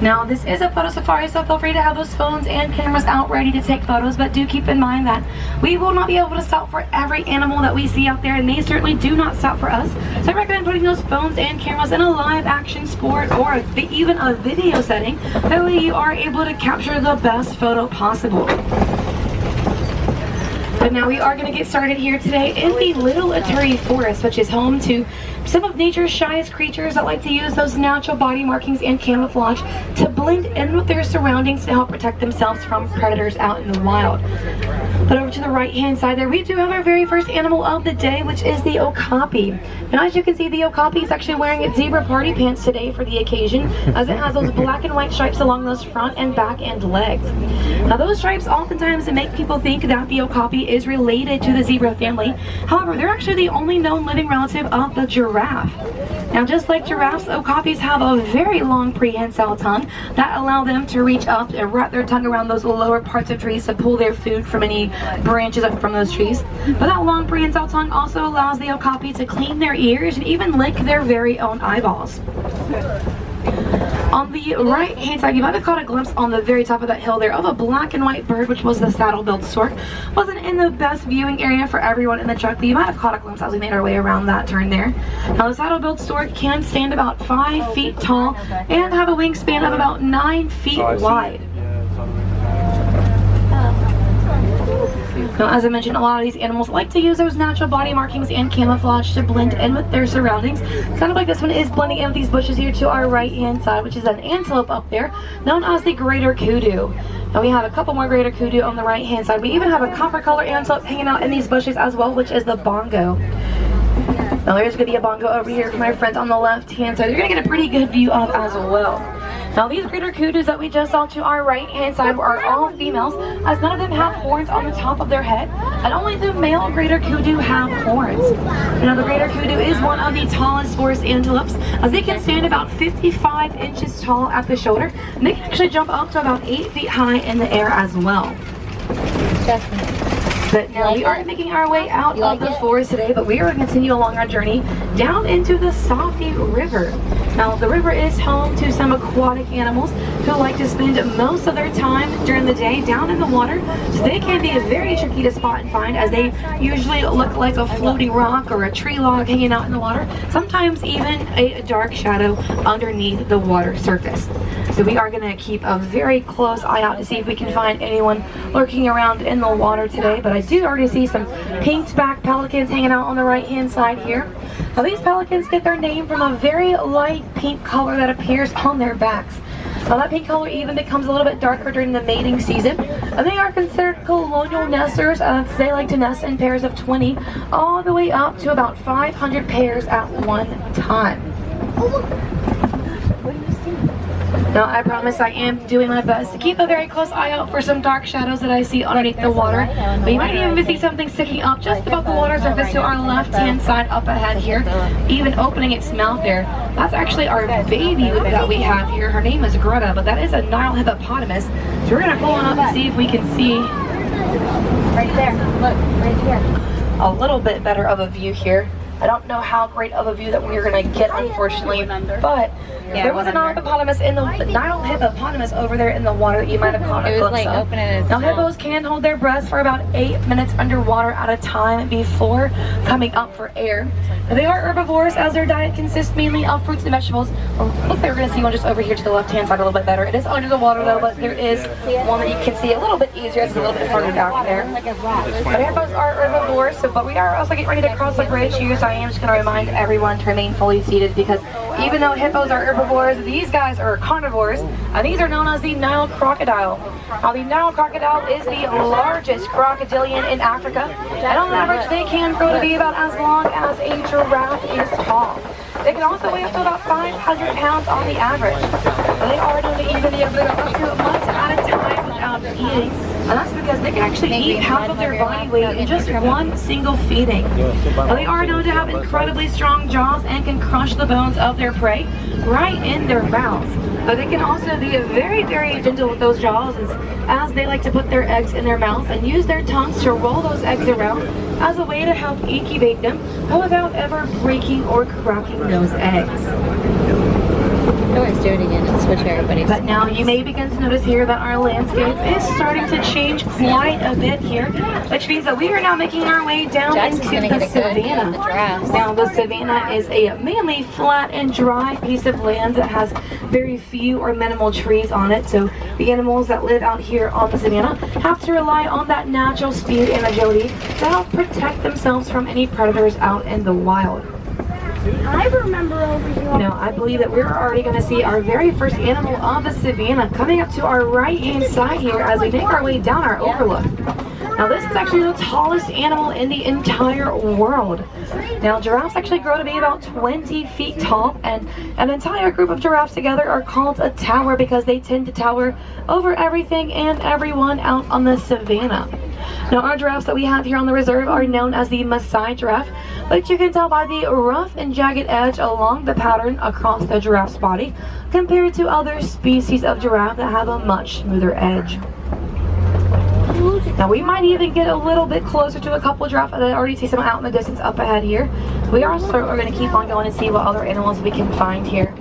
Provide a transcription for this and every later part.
Now, this is a photo safari, so feel free to have those phones and cameras out ready to take photos, but do keep in mind that we will not be able to stop for every animal that we see out there, and they certainly do not stop for us. So I recommend putting those phones and cameras in a live action sport or even a video setting. That way you are able to capture the best photo possible. But now we are going to get started here today in the Little Aturi Forest, which is home to some of nature's shyest creatures that like to use those natural body markings and camouflage to blend in with their surroundings to help protect themselves from predators out in the wild. But over to the right hand side there, we do have our very first animal of the day, which is the okapi. Now, as you can see, the okapi is actually wearing its zebra party pants today for the occasion, as it has those black and white stripes along those front and back and legs. Now, those stripes oftentimes make people think that the okapi is related to the zebra family. However, they're actually the only known living relative of the giraffe. Now, just like giraffes, okapis have a very long prehensile tongue that allow them to reach up and wrap their tongue around those lower parts of trees to pull their food from any branches up from those trees. But that long prehensile tongue also allows the okapi to clean their ears and even lick their very own eyeballs. On the right hand side, you might have caught a glimpse on the very top of that hill there of a black and white bird, which was the saddle-billed stork. Wasn't in the best viewing area for everyone in the truck, but you might have caught a glimpse as we made our way around that turn there. Now, the saddle-billed stork can stand about 5 feet tall and have a wingspan of about 9 feet wide. Now, as I mentioned, a lot of these animals like to use those natural body markings and camouflage to blend in with their surroundings. Kind of like this one is blending in with these bushes here to our right hand side, which is an antelope up there, known as the greater kudu. And we have a couple more greater kudu on the right hand side. We even have a copper color antelope hanging out in these bushes as well, which is the bongo. Now, there's going to be a bongo over here for my friends on the left hand side. You're going to get a pretty good view of as well. Now, these greater kudus that we just saw to our right hand side are all females, as none of them have horns on the top of their head, and only the male greater kudu have horns. Now, the greater kudu is one of the tallest forest antelopes, as they can stand about 55 inches tall at the shoulder, and they can actually jump up to about 8 feet high in the air as well. But now we are making our way out of the forest today, but we are going to continue along our journey down into the Safi River. Now, the river is home to some aquatic animals who like to spend most of their time during the day down in the water, so they can be very tricky to spot and find, as they usually look like a floating rock or a tree log hanging out in the water, sometimes even a dark shadow underneath the water surface. So we are going to keep a very close eye out to see if we can find anyone lurking around in the water today, but I do already see some pinked-back pelicans hanging out on the right-hand side here. Now, these pelicans get their name from a very light pink color that appears on their backs. Now, that pink color even becomes a little bit darker during the mating season, and they are considered colonial nesters, as they like to nest in pairs of 20, all the way up to about 500 pairs at one time. Now, I promise I am doing my best to keep a very close eye out for some dark shadows that I see underneath the water. But you might even see something sticking up just above the water surface to our left-hand side up ahead here, even opening its mouth there. That's actually our baby that we have here. Her name is Greta, but that is a Nile hippopotamus. So we're going to pull on up and see if we can see right there. Look, right here. A little bit better of a view here. I don't know how great of a view that we're going to get, unfortunately, but there was a Nile hippopotamus over there in the water that you might have caught a glimpse of. Now, hippos can hold their breath for about 8 minutes underwater at a time before coming up for air. Now, they are herbivores, as their diet consists mainly of fruits and vegetables. Looks like we're going to see one just over here to the left-hand side a little bit better. It is under the water, though, but there is one that you can see a little bit easier. It's a little bit further back there. But hippos are herbivores, but we are also getting ready to cross the bridge here, so I am just going to remind everyone to remain fully seated, because even though hippos are herbivores, these guys are carnivores, and these are known as the Nile crocodile. Now, the Nile crocodile is the largest crocodilian in Africa, and on average they can grow to be about as long as a giraffe is tall. They can also weigh up to about 500 pounds on the average. And they are known to even be able to go up to a month at a time without eating. And that's because they can actually eat half of their body weight in just one single feeding. Now, they are known to have incredibly strong jaws and can crush the bones of their prey right in their mouths. But they can also be very, very gentle with those jaws, as they like to put their eggs in their mouths and use their tongues to roll those eggs around as a way to help incubate them without ever breaking or cracking those eggs. let's do it again and switch everybody's. But now you may begin to notice here that our landscape is starting to change quite a bit here, which means that we are now making our way down into the savanna. Now the savanna is a mainly flat and dry piece of land that has very few or minimal trees on it, so the animals that live out here on the savanna have to rely on that natural speed and agility to help protect themselves from any predators out in the wild. I remember over here. Now, I believe that we're already going to see our very first animal of the savanna coming up to our right-hand side here as we make our way down our overlook. Now, this is actually the tallest animal in the entire world. Now, giraffes actually grow to be about 20 feet tall, and an entire group of giraffes together are called a tower because they tend to tower over everything and everyone out on the savanna. Now, our giraffes that we have here on the reserve are known as the Maasai giraffe, which you can tell by the rough and jagged edge along the pattern across the giraffe's body, compared to other species of giraffe that have a much smoother edge. Now, we might even get a little bit closer to a couple of giraffes. I already see some out in the distance up ahead here. We are going to keep on going and see what other animals we can find here.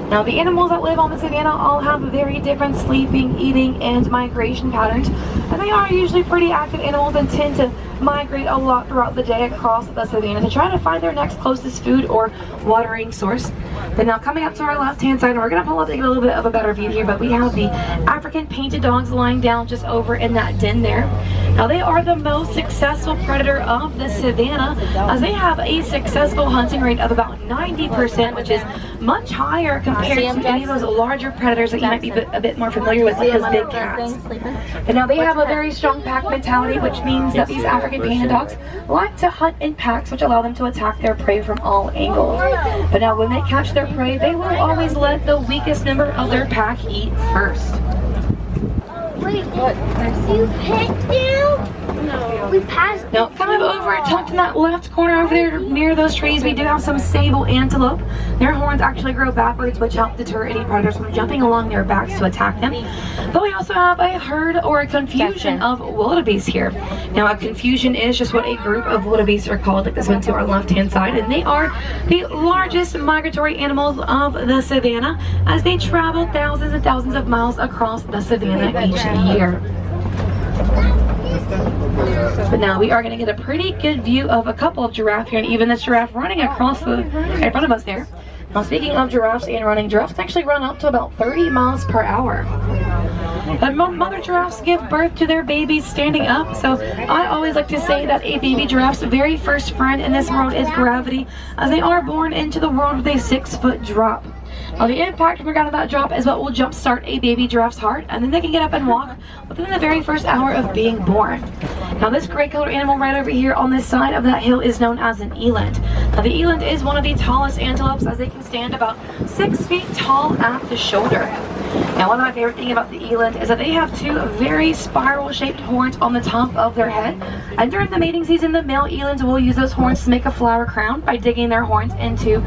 Now, the animals that live on the savanna all have very different sleeping, eating, and migration patterns, and they are usually pretty active animals and tend to migrate a lot throughout the day across the savanna to try to find their next closest food or watering source. But now, coming up to our left-hand side, and we're going to pull up to get a little bit of a better view here, but we have the African painted dogs lying down just over in that den there. Now, they are the most successful predator of the savanna, as they have a successful hunting rate of about 90%, which is much higher compared to any of those larger predators that you might be a bit more familiar with, like those big cats. But now, they have a very strong pack mentality, which means that these African painted dogs like to hunt in packs, which allow them to attack their prey from all angles. But now, when they catch their prey, they will always let the weakest member of their pack eat first. Wait, what? You picked you? No. We passed. Now, kind of over tucked in that left corner over there near those trees, we do have some sable antelope. Their horns actually grow backwards, which help deter any predators from jumping along their backs to attack them. But we also have a herd or a confusion of wildebeest here. Now, a confusion is just what a group of wildebeest are called, like this one to our left-hand side, and they are the largest migratory animals of the savanna as they travel thousands and thousands of miles across the savanna each year. But now we are going to get a pretty good view of a couple of giraffe here, and even this giraffe running across in front of us there. Now, speaking of giraffes and running, giraffes can actually run up to about 30 miles per hour. But mother giraffes give birth to their babies standing up, so I always like to say that a baby giraffe's very first friend in this world is gravity, as they are born into the world with a 6-foot drop. Now, the impact from the ground of that drop is what will jumpstart a baby giraffe's heart, and then they can get up and walk within the very first hour of being born. Now, this gray colored animal right over here on this side of that hill is known as an eland. Now, the eland is one of the tallest antelopes, as they can stand about 6 feet tall at the shoulder. Now, one of my favorite things about the eland is that they have two very spiral-shaped horns on the top of their head. And during the mating season, the male elands will use those horns to make a flower crown by digging their horns into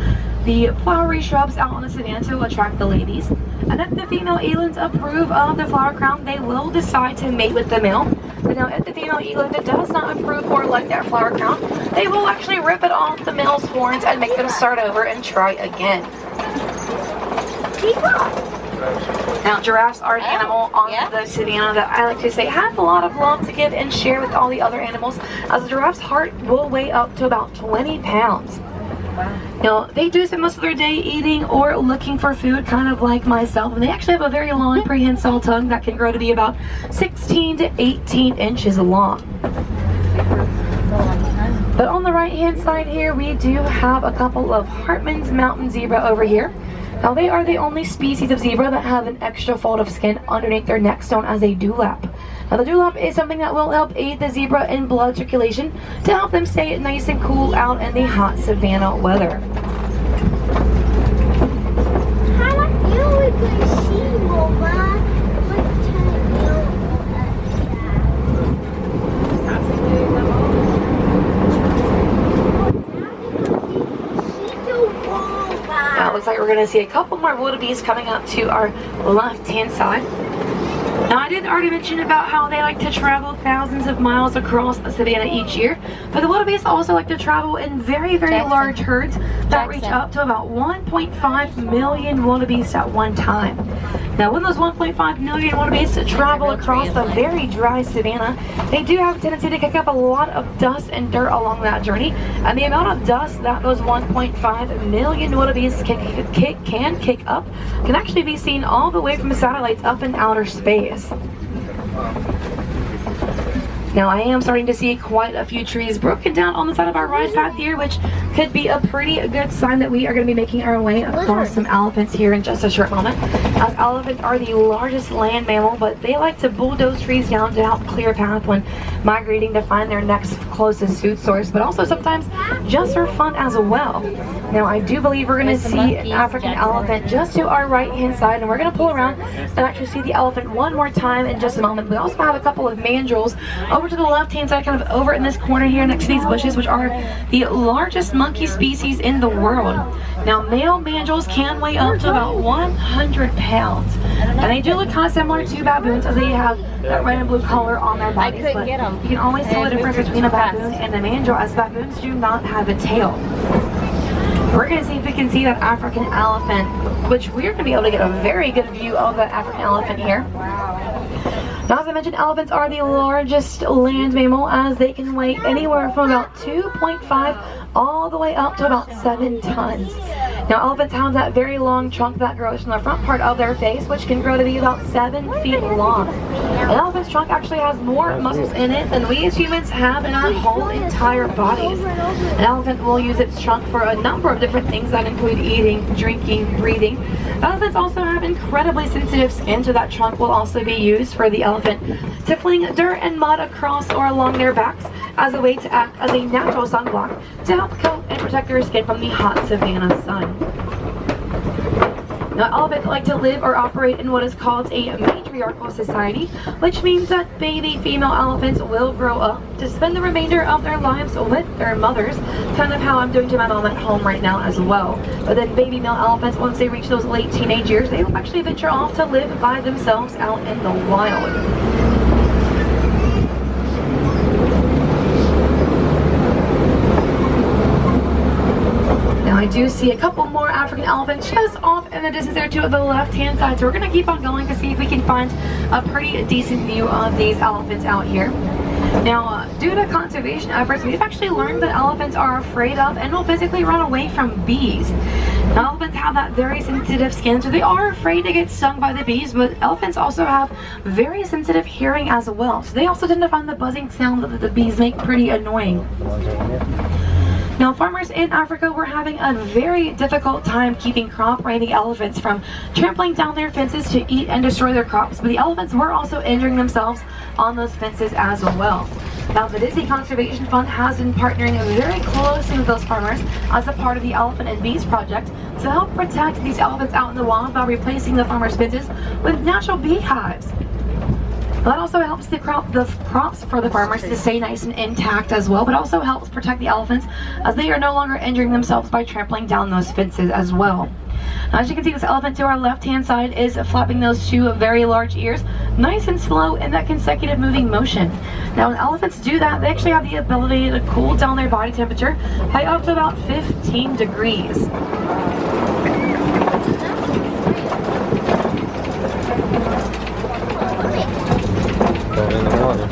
the flowery shrubs out on the savanna to attract the ladies. And if the female elands approve of the flower crown, they will decide to mate with the male. But now, if the female eland does not approve or like that flower crown, they will actually rip it off the male's horns and make them start over and try again. Now, giraffes are an animal on the savanna that I like to say have a lot of love to give and share with all the other animals, as a giraffe's heart will weigh up to about 20 pounds. Now, they do spend most of their day eating or looking for food, kind of like myself, and they actually have a very long prehensile tongue that can grow to be about 16 to 18 inches long. But on the right-hand side here, we do have a couple of Hartman's mountain zebra over here. Now, they are the only species of zebra that have an extra fold of skin underneath their necks known as a dewlap. Now, the dewlap is something that will help aid the zebra in blood circulation to help them stay nice and cool out in the hot savanna weather. Now, it looks like we're going to see a couple more wildebeest coming up to our left-hand side. Now, I did already mention about how they like to travel thousands of miles across the savanna each year, but the wildebeest also like to travel in very, very large herds that reach up to about 1.5 million wildebeest at one time. Now, when those 1.5 million wildebeest travel across the very dry savanna, they do have a tendency to kick up a lot of dust and dirt along that journey, and the amount of dust that those 1.5 million wildebeest can kick up can actually be seen all the way from satellites up in outer space. Now, I am starting to see quite a few trees broken down on the side of our ride path here, which could be a pretty good sign that we are going to be making our way across some elephants here in just a short moment. As elephants are the largest land mammal, but they like to bulldoze trees down to help clear a path when migrating to find their next closest food source, but also sometimes just for fun as well. Now, I do believe we're going to see an African elephant just to our right hand side, and we're going to pull around and actually see the elephant one more time in just a moment. We also have a couple of mandrills over to the left hand side, kind of over in this corner here next to these bushes, which are the largest monkey species in the world. Now, male mandrills can weigh up to about 100 pounds, and they do look kind of similar to baboons as they have that red and blue color on their bodies, but you can always tell the difference between a baboon and a mandrill, as baboons do not have a tail. We're going to see if we can see that African elephant, which we're going to be able to get a very good view of that African elephant here. Now, as I mentioned, elephants are the largest land mammal, as they can weigh anywhere from about 2.5 all the way up to about 7 tons. Now, elephants have that very long trunk that grows from the front part of their face, which can grow to be about 7 feet long. An elephant's trunk actually has more muscles in it than we as humans have in our whole entire bodies. An elephant will use its trunk for a number of different things that include eating, drinking, breathing. Elephants also have incredibly sensitive skin, so that trunk will also be used for the elephant to fling dirt and mud across or along their backs as a way to act as a natural sunblock to help coat and protect their skin from the hot savanna sun. Now, elephants like to live or operate in what is called a matriarchal society, which means that baby female elephants will grow up to spend the remainder of their lives with their mothers, kind of how I'm doing to my mom at home right now as well. But then baby male elephants, once they reach those late teenage years, they will actually venture off to live by themselves out in the wild. Now, I do see a couple more African elephants just off in the distance there to the left-hand side, so we're going to keep on going to see if we can find a pretty decent view of these elephants out here. Now, due to conservation efforts, we've actually learned that elephants are afraid of and will physically run away from bees. Now, elephants have that very sensitive skin, so they are afraid to get stung by the bees, but elephants also have very sensitive hearing as well, so they also tend to find the buzzing sound that the bees make pretty annoying. Now, farmers in Africa were having a very difficult time keeping crop-raiding elephants from trampling down their fences to eat and destroy their crops, but the elephants were also injuring themselves on those fences as well. Now, the Disney Conservation Fund has been partnering very closely with those farmers as a part of the Elephant and Bees Project to help protect these elephants out in the wild by replacing the farmers' fences with natural beehives. That also helps the crops for the farmers to stay nice and intact as well, but also helps protect the elephants as they are no longer injuring themselves by trampling down those fences as well. Now, as you can see, this elephant to our left-hand side is flapping those two very large ears, nice and slow in that consecutive moving motion. Now, when elephants do that, they actually have the ability to cool down their body temperature by up to about 15 degrees. In the water.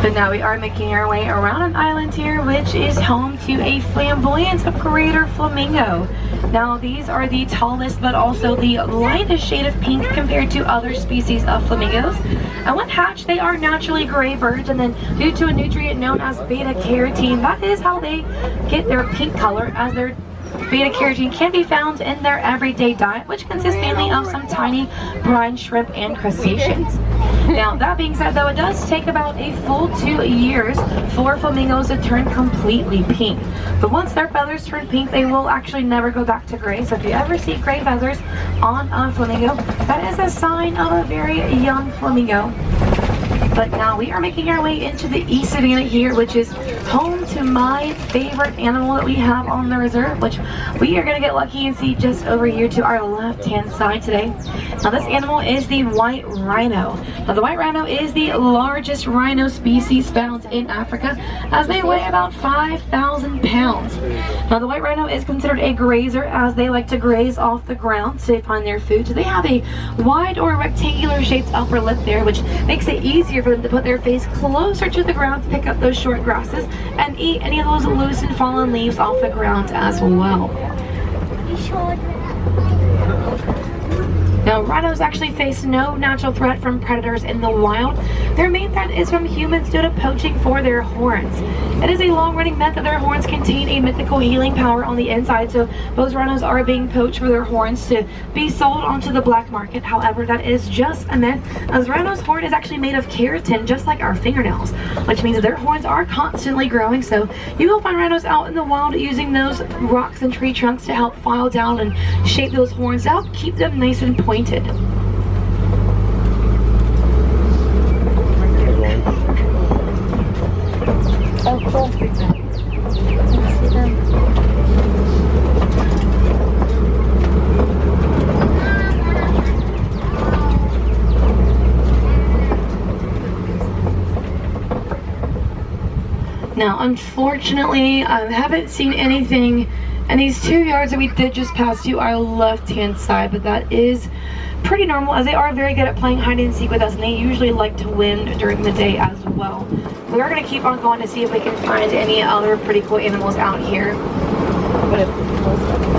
But now we are making our way around an island here, which is home to a flamboyant greater flamingo. Now, these are the tallest but also the lightest shade of pink compared to other species of flamingos. And when hatched, they are naturally gray birds, and then due to a nutrient known as beta-carotene, that is how they get their pink color, as their beta-carotene can be found in their everyday diet, which consists mainly of some tiny brine shrimp and crustaceans. Now, that being said, though, it does take about a full 2 years for flamingos to turn completely pink. But once their feathers turn pink, they will actually never go back to gray. So if you ever see gray feathers on a flamingo, that is a sign of a very young flamingo. But But now we are making our way into the East Savannah here, which is home to my favorite animal that we have on the reserve, which we are going to get lucky and see just over here to our left-hand side today. Now this animal is the white rhino. Now the white rhino is the largest rhino species found in Africa, as they weigh about 5,000 pounds. Now the white rhino is considered a grazer, as they like to graze off the ground to find their food. So they have a wide or rectangular shaped upper lip there, which makes it easier for them to put their face closer to the ground to pick up those short grasses and eat any of those loose and fallen leaves off the ground as well. Now, rhinos actually face no natural threat from predators in the wild. Their main threat is from humans due to poaching for their horns. It is a long-running myth that their horns contain a mythical healing power on the inside, so those rhinos are being poached for their horns to be sold onto the black market. However, that is just a myth, as rhino's horn is actually made of keratin, just like our fingernails, which means that their horns are constantly growing. So you will find rhinos out in the wild using those rocks and tree trunks to help file down and shape those horns out, keep them nice and pointed. Oh, cool. Let's see them. Now, unfortunately, I haven't seen anything in these 2 yards that we did just pass to our left-hand side, but that is pretty normal, as they are very good at playing hide and seek with us, and they usually like to win during the day as well. We are going to keep on going to see if we can find any other pretty cool animals out here.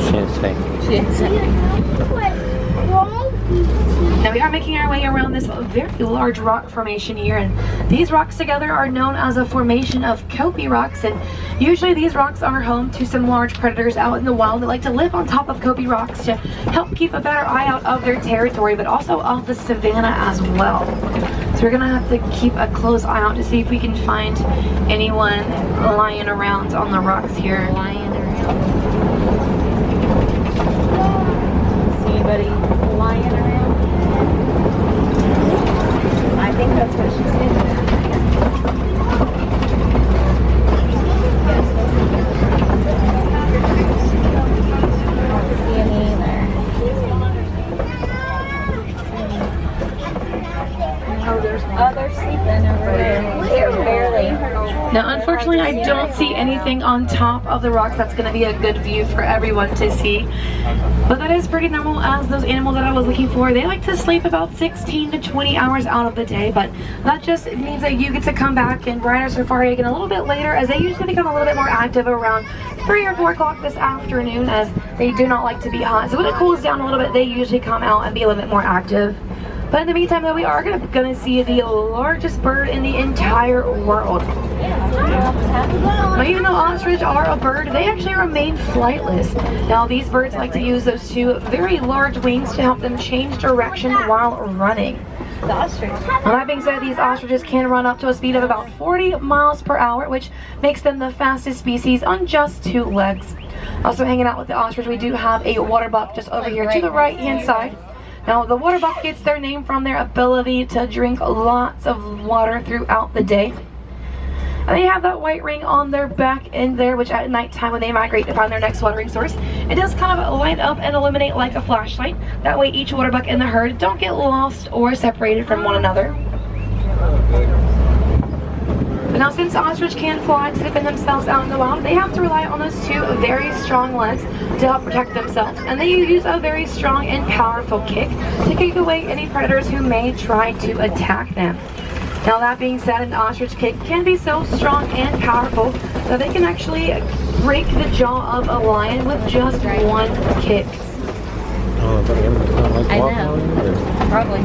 She didn't say. She didn't say. Now we are making our way around this very large rock formation here, and these rocks together are known as a formation of Kopi rocks, and usually these rocks are home to some large predators out in the wild that like to live on top of Kopi rocks to help keep a better eye out of their territory, but also of the savanna as well. So we're gonna have to keep a close eye out to see if we can find anyone lying around on the rocks here. Lying around. See anybody lying around? I think that's what she said. I don't see any either. Oh, they're sleeping over there. Barely. Now, unfortunately, I don't see anything on top of the rocks that's going to be a good view for everyone to see. But that is pretty normal, as those animals that I was looking for, they like to sleep about 16 to 20 hours out of the day. But that just means that you get to come back and ride our safari again a little bit later, as they usually become a little bit more active around 3 or 4 o'clock this afternoon, as they do not like to be hot. So when it cools down a little bit, they usually come out and be a little bit more active. But in the meantime, though, we are going to see the largest bird in the entire world. Now, even though ostrich are a bird, they actually remain flightless. Now, these birds like to use those 2 very large wings to help them change direction while running. The ostrich. Now, that being said, these ostriches can run up to a speed of about 40 miles per hour, which makes them the fastest species on just 2 legs. Also hanging out with the ostrich, we do have a water buck just over here to the right-hand side. Now, the water buck gets their name from their ability to drink lots of water throughout the day. And they have that white ring on their back in there, which at nighttime when they migrate to find their next watering source, it does kind of light up and illuminate like a flashlight. That way each water buck in the herd don't get lost or separated from one another. But now, since ostrich can't fly to defend themselves out in the wild, they have to rely on those 2 very strong legs to help protect themselves. And they use a very strong and powerful kick to kick away any predators who may try to attack them. Now, that being said, an ostrich kick can be so strong and powerful that they can actually break the jaw of a lion with just 1 kick. I know. Probably.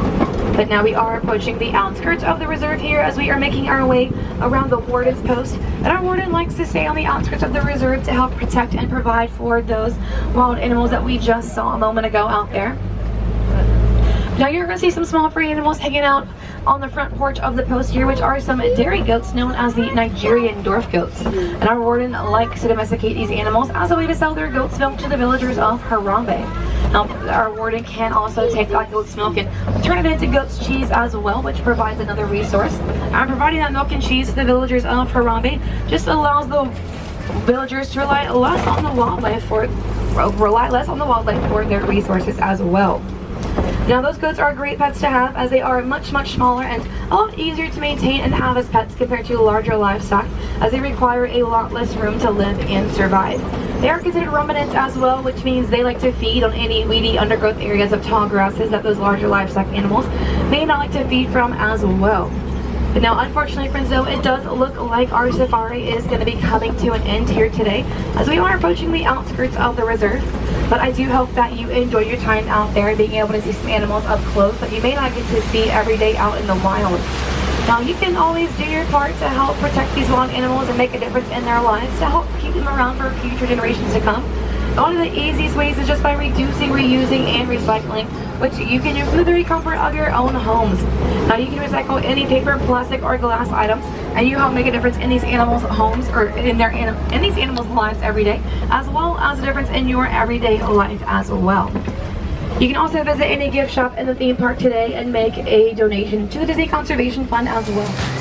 But now we are approaching the outskirts of the reserve here, as we are making our way around the warden's post. And our warden likes to stay on the outskirts of the reserve to help protect and provide for those wild animals that we just saw a moment ago out there. Now you're going to see some small free animals hanging out on the front porch of the post here, which are some dairy goats known as the Nigerian dwarf goats. And our warden likes to domesticate these animals as a way to sell their goat's milk to the villagers of Harambe. Now, our warden can also take that goat's milk and turn it into goat's cheese as well, which provides another resource. And providing that milk and cheese to the villagers of Harambe just allows the villagers to rely less on the wildlife for their resources as well. Now those goats are great pets to have as they are much smaller and a lot easier to maintain and have as pets compared to larger livestock, as they require a lot less room to live and survive. They are considered ruminants as well, which means they like to feed on any weedy undergrowth areas of tall grasses that those larger livestock animals may not like to feed from as well. But now, unfortunately, friends, though, it does look like our safari is going to be coming to an end here today, as we are approaching the outskirts of the reserve. But I do hope that you enjoy your time out there, being able to see some animals up close that you may not get to see every day out in the wild. Now, you can always do your part to help protect these wild animals and make a difference in their lives to help keep them around for future generations to come. One of the easiest ways is just by reducing, reusing, and recycling, which you can do from the very comfort of your own homes. Now you can recycle any paper, plastic, or glass items, and you help make a difference in these animals' homes or in these animals' lives every day, as well as a difference in your everyday life as well. You can also visit any gift shop in the theme park today and make a donation to the Disney Conservation Fund as well.